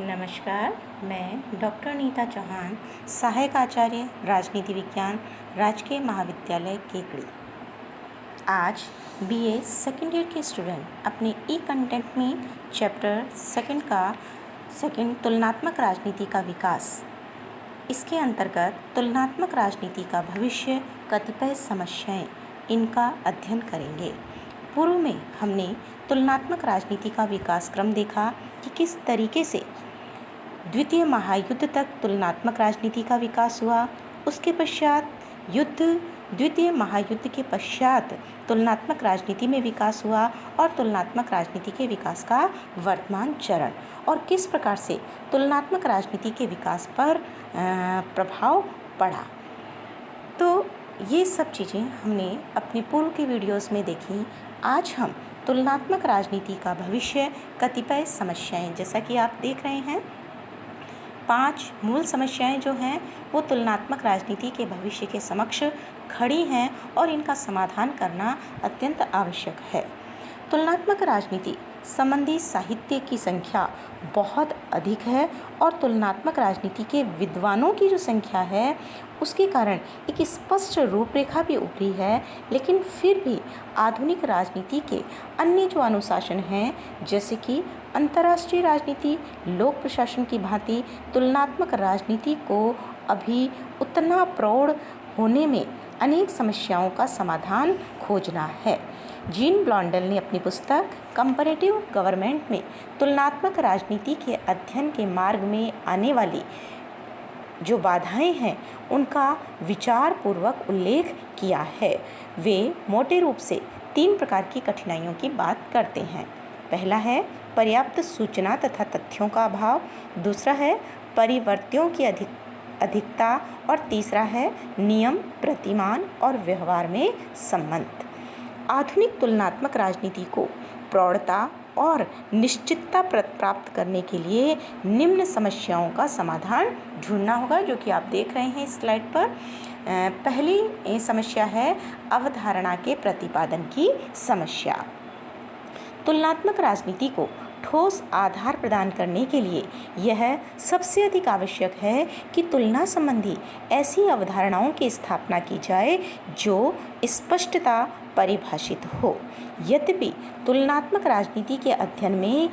नमस्कार, मैं डॉक्टर नीता चौहान, सहायक आचार्य राजनीति विज्ञान, राजकीय महाविद्यालय केकड़ी। आज बीए सेकेंड ईयर के स्टूडेंट अपने ई कंटेंट में चैप्टर सेकंड तुलनात्मक राजनीति का विकास, इसके अंतर्गत तुलनात्मक राजनीति का भविष्य, कतिपय समस्याएं, इनका अध्ययन करेंगे। पूर्व में हमने तुलनात्मक राजनीति का विकास क्रम देखा कि किस तरीके से द्वितीय महायुद्ध तक तुलनात्मक राजनीति का विकास हुआ। उसके पश्चात द्वितीय महायुद्ध के पश्चात तुलनात्मक राजनीति में विकास हुआ और तुलनात्मक राजनीति के विकास का वर्तमान चरण और किस प्रकार से तुलनात्मक राजनीति के विकास पर प्रभाव पड़ा। तो ये सब चीज़ें हमने अपने पूर्व के वीडियोस में देखी। आज हम तुलनात्मक राजनीति का भविष्य, कतिपय समस्याएं, जैसा कि आप देख रहे हैं, 5 मूल समस्याएं जो हैं वो तुलनात्मक राजनीति के भविष्य के समक्ष खड़ी हैं और इनका समाधान करना अत्यंत आवश्यक है। तुलनात्मक राजनीति संबंधी साहित्य की संख्या बहुत अधिक है और तुलनात्मक राजनीति के विद्वानों की जो संख्या है उसके कारण एक स्पष्ट रूपरेखा भी उभरी है। लेकिन फिर भी आधुनिक राजनीति के अन्य जो अनुशासन हैं, जैसे कि अंतर्राष्ट्रीय राजनीति, लोक प्रशासन की भांति तुलनात्मक राजनीति को अभी उतना प्रौढ़ होने में अनेक समस्याओं का समाधान खोजना है। जीन ब्लॉन्डेल ने अपनी पुस्तक कंपैरेटिव गवर्नमेंट में तुलनात्मक राजनीति के अध्ययन के मार्ग में आने वाली जो बाधाएं हैं उनका विचार पूर्वक उल्लेख किया है। वे मोटे रूप से 3 प्रकार की कठिनाइयों की बात करते हैं। पहला है पर्याप्त सूचना तथा तथ्यों का अभाव, दूसरा है परिवर्तियों की अधिकता और तीसरा है नियम, प्रतिमान और व्यवहार में संबंध। आधुनिक तुलनात्मक राजनीति को प्रौढ़ता और निश्चितता प्राप्त करने के लिए निम्न समस्याओं का समाधान ढूंढना होगा, जो कि आप देख रहे हैं इस स्लाइड पर। पहली समस्या है अवधारणा के प्रतिपादन की समस्या। तुलनात्मक राजनीति को ठोस आधार प्रदान करने के लिए यह सबसे अधिक आवश्यक है कि तुलना संबंधी ऐसी अवधारणाओं की स्थापना की जाए जो स्पष्टता परिभाषित हो। यद्यपि तुलनात्मक राजनीति के अध्ययन में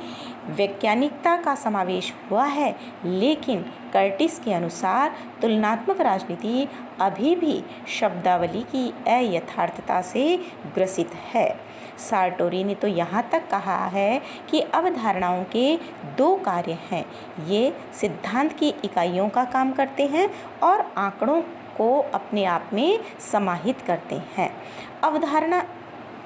वैज्ञानिकता का समावेश हुआ है, लेकिन कर्टिस के अनुसार तुलनात्मक राजनीति अभी भी शब्दावली की अयथार्थता से ग्रसित है। सार्टोरी ने तो यहाँ तक कहा है कि अवधारणाओं के 2 कार्य हैं। ये सिद्धांत की इकाइयों का काम करते हैं और आंकड़ों को अपने आप में समाहित करते हैं।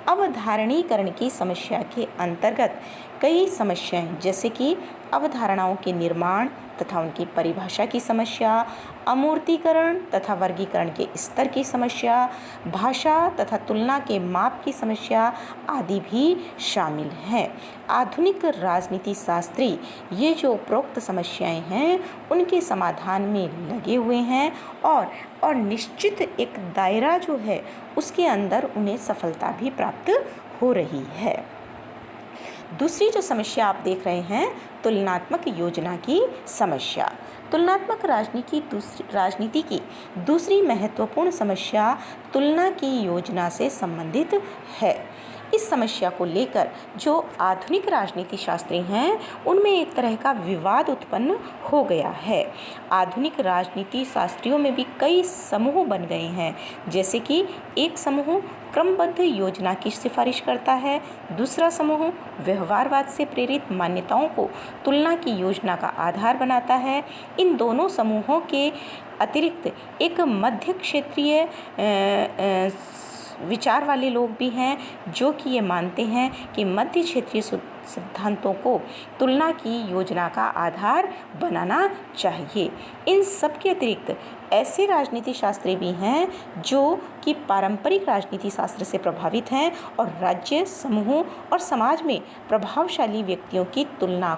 अवधारणीकरण की समस्या के अंतर्गत कई समस्याएं, जैसे कि अवधारणाओं के निर्माण तथा उनकी परिभाषा की समस्या, अमूर्तीकरण तथा वर्गीकरण के स्तर की समस्या, भाषा तथा तुलना के माप की समस्या आदि भी शामिल हैं। आधुनिक राजनीति शास्त्री ये जो उपरोक्त समस्याएं हैं उनके समाधान में लगे हुए हैं और निश्चित एक दायरा जो है उसके अंदर उन्हें सफलता भी प्राप्त हो रही है। दूसरी जो समस्या आप देख रहे हैं, तुलनात्मक योजना की समस्या। तुलनात्मक राजनीति की दूसरी महत्वपूर्ण समस्या तुलना की योजना से संबंधित है। इस समस्या को लेकर जो आधुनिक राजनीति शास्त्री हैं उनमें एक तरह का विवाद उत्पन्न हो गया है। आधुनिक राजनीति शास्त्रियों में भी कई समूह बन गए हैं, जैसे कि एक समूह क्रमबद्ध योजना की सिफारिश करता है, दूसरा समूह व्यवहारवाद से प्रेरित मान्यताओं को तुलना की योजना का आधार बनाता है। इन दोनों समूहों के अतिरिक्त एक मध्य क्षेत्रीय विचार वाले लोग भी हैं जो कि ये मानते हैं कि मध्य क्षेत्रीय सिद्धांतों को तुलना की योजना का आधार बनाना चाहिए। इन सब के अतिरिक्त ऐसे राजनीति शास्त्री भी हैं जो कि पारंपरिक राजनीति शास्त्र से प्रभावित हैं और राज्य, समूहों और समाज में प्रभावशाली व्यक्तियों की तुलना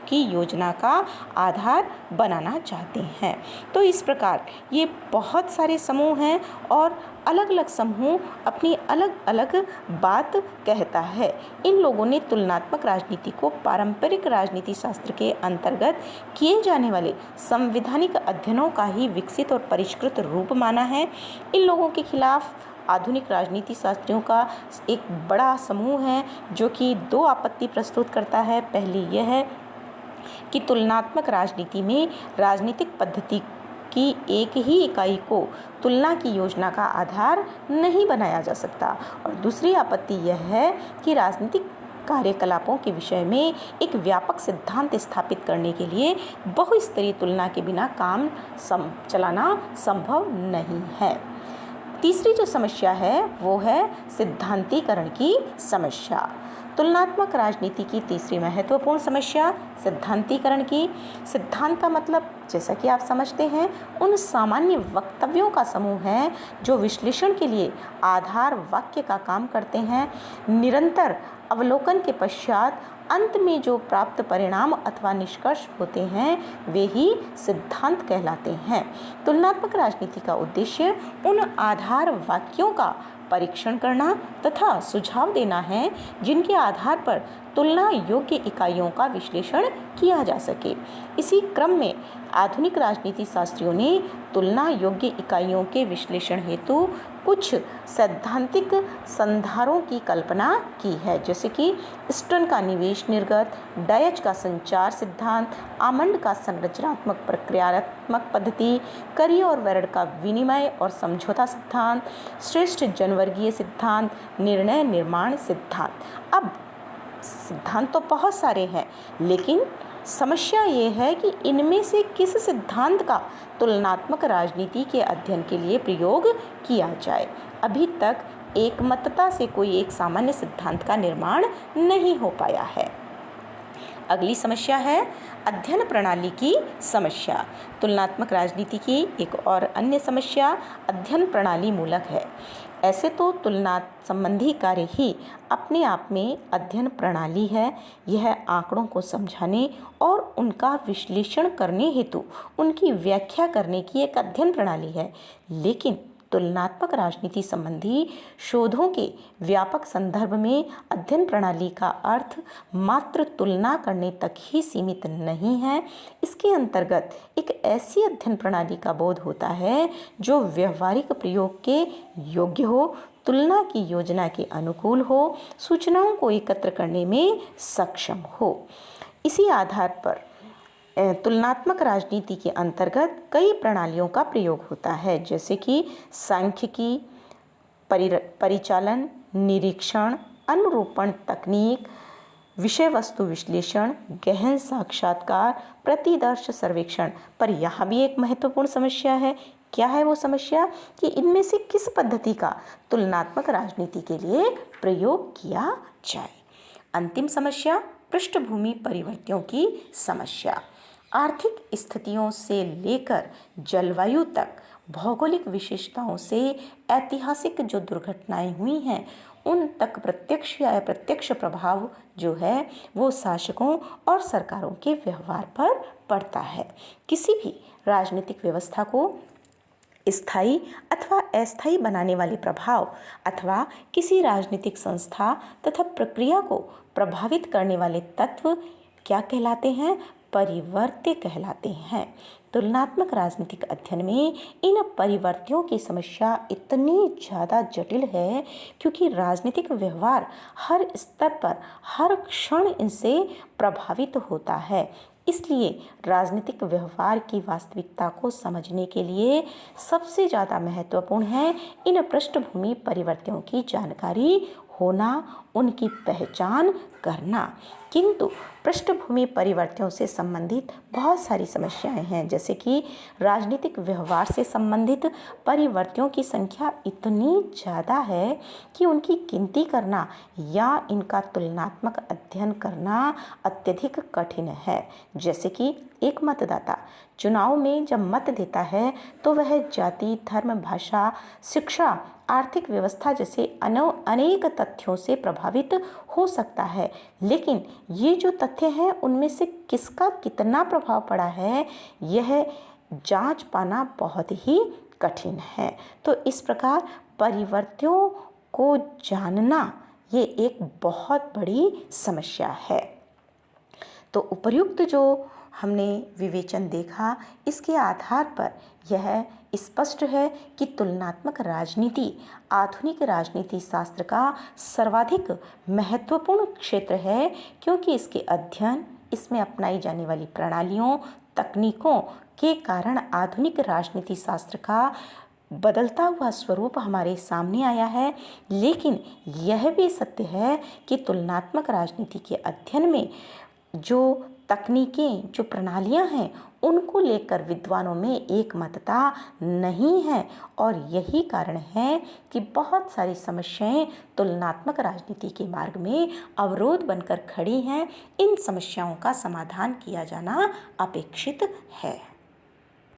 की योजना का आधार बनाना चाहते हैं। तो इस प्रकार ये बहुत सारे समूह हैं और अलग अलग समूह अपनी अलग अलग बात कहता है। इन लोगों ने तुलनात्मक राजनीति को पारंपरिक राजनीति शास्त्र के अंतर्गत किए जाने वाले संवैधानिक अध्ययनों का ही विकसित और परिष्कृत रूप माना है। इन लोगों के खिलाफ आधुनिक राजनीति शास्त्रियों का एक बड़ा समूह है जो कि 2 आपत्ति प्रस्तुत करता है। पहली यह है कि तुलनात्मक राजनीति में राजनीतिक पद्धति की एक ही इकाई को तुलना की योजना का आधार नहीं बनाया जा सकता, और दूसरी आपत्ति यह है कि राजनीतिक कार्यकलापों के विषय में एक व्यापक सिद्धांत स्थापित करने के लिए बहुस्तरीय तुलना के बिना काम चलाना संभव नहीं है। तीसरी जो समस्या है वो है सिद्धांतीकरण की समस्या। तुलनात्मक राजनीति की तीसरी महत्वपूर्ण समस्या सिद्धांतीकरण की। सिद्धांत का मतलब जैसा कि आप समझते हैं उन सामान्य वक्तव्यों का समूह है जो विश्लेषण के लिए आधार वाक्य का काम करते हैं। निरंतर अवलोकन के पश्चात अंत में जो प्राप्त परिणाम अथवा निष्कर्ष होते हैं वे ही सिद्धांत कहलाते हैं। तुलनात्मक राजनीति का उद्देश्य उन आधार वाक्यों का परीक्षण करना तथा सुझाव देना है जिनके आधार पर तुलना योग्य इकाइयों का विश्लेषण किया जा सके। इसी क्रम में आधुनिक राजनीति शास्त्रियों ने तुलना योग्य इकाइयों के विश्लेषण हेतु कुछ सैद्धांतिक संधारों की कल्पना की है, जैसे कि स्टर्न का निवेश निर्गत, डायच का संचार सिद्धांत, आमंड का संरचनात्मक प्रक्रियात्मक पद्धति, करी और वेरड का विनिमय और समझौता सिद्धांत, श्रेष्ठ जनवर्गीय सिद्धांत, निर्णय निर्माण सिद्धांत। अब सिद्धांत तो बहुत सारे हैं, लेकिन समस्या ये है कि इनमें से किस सिद्धांत का तुलनात्मक राजनीति के अध्ययन के लिए प्रयोग किया जाए। अभी तक एकमतता से कोई एक सामान्य सिद्धांत का निर्माण नहीं हो पाया है। अगली समस्या है अध्ययन प्रणाली की समस्या। तुलनात्मक राजनीति की एक और अन्य समस्या अध्ययन प्रणाली मूलक है। ऐसे तो तुलना संबंधी कार्य ही अपने आप में अध्ययन प्रणाली है। यह आंकड़ों को समझाने और उनका विश्लेषण करने हेतु उनकी व्याख्या करने की एक अध्ययन प्रणाली है। लेकिन तुलनात्मक राजनीति संबंधी शोधों के व्यापक संदर्भ में अध्ययन प्रणाली का अर्थ मात्र तुलना करने तक ही सीमित नहीं है। इसके अंतर्गत एक ऐसी अध्ययन प्रणाली का बोध होता है जो व्यवहारिक प्रयोग के योग्य हो, तुलना की योजना के अनुकूल हो, सूचनाओं को एकत्र करने में सक्षम हो। इसी आधार पर तुलनात्मक राजनीति के अंतर्गत कई प्रणालियों का प्रयोग होता है, जैसे कि सांख्यिकी, परिचालन, निरीक्षण, अनुरूपण तकनीक, विषय वस्तु विश्लेषण, गहन साक्षात्कार, प्रतिदर्श सर्वेक्षण। पर यहाँ भी एक महत्वपूर्ण समस्या है। क्या है वो समस्या? कि इनमें से किस पद्धति का तुलनात्मक राजनीति के लिए प्रयोग किया जाए। अंतिम समस्या पृष्ठभूमि परिवर्तनों की समस्या। आर्थिक स्थितियों से लेकर जलवायु तक भौगोलिक विशेषताओं से ऐतिहासिक जो दुर्घटनाएं हुई हैं उन तक प्रत्यक्ष या अप्रत्यक्ष प्रभाव जो है वो शासकों और सरकारों के व्यवहार पर पड़ता है। किसी भी राजनीतिक व्यवस्था को स्थायी अथवा अस्थायी बनाने वाले प्रभाव अथवा किसी राजनीतिक संस्था तथा प्रक्रिया को प्रभावित करने वाले तत्व क्या कहलाते हैं? परिवर्त्य कहलाते हैं। तुलनात्मक राजनीतिक अध्ययन में इन परिवर्त्यों की समस्या इतनी ज़्यादा जटिल है क्योंकि राजनीतिक व्यवहार हर स्तर पर हर क्षण इनसे प्रभावित होता है। इसलिए राजनीतिक व्यवहार की वास्तविकता को समझने के लिए सबसे ज़्यादा महत्वपूर्ण है इन पृष्ठभूमि परिवर्तनों की जानकारी होना, उनकी पहचान करना। किंतु पृष्ठभूमि परिवर्तनों से संबंधित बहुत सारी समस्याएं हैं, जैसे कि राजनीतिक व्यवहार से संबंधित परिवर्तनों की संख्या इतनी ज़्यादा है कि उनकी गिनती करना या इनका तुलनात्मक अध्ययन करना अत्यधिक कठिन है। जैसे कि एक मतदाता चुनाव में जब मत देता है तो वह जाति, धर्म, भाषा, शिक्षा, आर्थिक व्यवस्था जैसे अनेक तथ्यों से प्रभावित प्रभावित हो सकता है, लेकिन ये जो तथ्य हैं उनमें से किसका कितना प्रभाव पड़ा है यह जांच पाना बहुत ही कठिन है। तो इस प्रकार परिवर्तनों को जानना ये एक बहुत बड़ी समस्या है। तो उपर्युक्त जो हमने विवेचन देखा, इसके आधार पर यह स्पष्ट है कि तुलनात्मक राजनीति आधुनिक राजनीति शास्त्र का सर्वाधिक महत्वपूर्ण क्षेत्र है, क्योंकि इसके अध्ययन, इसमें अपनाई जाने वाली प्रणालियों, तकनीकों के कारण आधुनिक राजनीति शास्त्र का बदलता हुआ स्वरूप हमारे सामने आया है। लेकिन यह भी सत्य है कि तुलनात्मक राजनीति के अध्ययन में जो तकनीकें, जो प्रणालियां हैं, उनको लेकर विद्वानों में एकमतता नहीं है, और यही कारण है कि बहुत सारी समस्याएं तुलनात्मक राजनीति के मार्ग में अवरोध बनकर खड़ी हैं। इन समस्याओं का समाधान किया जाना अपेक्षित है।